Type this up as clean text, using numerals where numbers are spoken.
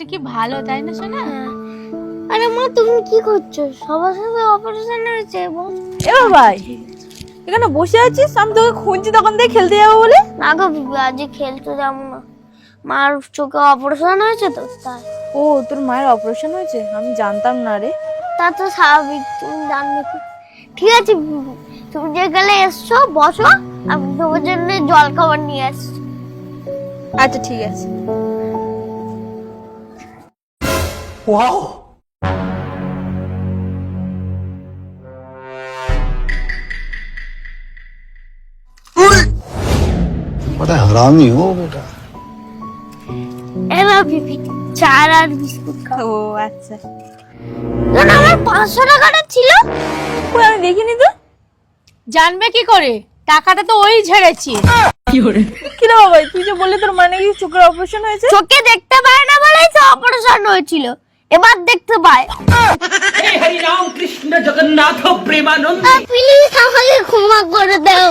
এটা কি ভালো তাই না সোনা? আরে মা তুমি কি করছো? সবার সাথে অপারেশন হয়েছে এ ভাই এখানে বসে আছিস, আমি তোকে খুঁজছি তখন থেকে খেলতে যাবো বলে। না গো বিবি, আজ খেলতে যাবো না, মার চোখে অপারেশন হয়েছে তো তাই। ও তোর মায়ের অপারেশন হয়েছে, আমি জানতাম না রে। তা তো স্বাভাবিক, তুমি জানবে কি। ঠিক আছে বিবি, তুমি যে গেলে এসছো বসো, আমি তোমার জন্য জল খাবার নিয়ে আসছি। আচ্ছা ঠিক আছে। वाओ बड़ा हरामी हो बेटा। এবার বিবি চার আর বিস্কুট খাও। ও আচ্ছা, না আমার 500 টাকাটা ছিল। কই আমি দেখিনি তো। জানবে কি করে? টাকাটা তো ওই ঝেড়েছি। কি রে বাবা, তুই যে বললি তোর মানে কি চোখের অপারেশন হয়েছে? চোখে দেখতে পায় না বলেই তো অপারেশন হয়েছিল, এবার দেখতে পায়। हे हरि राम कृष्ण जगन्नाथ प्रेमानंद প্লিজ আমাকে ক্ষমা করে দাও।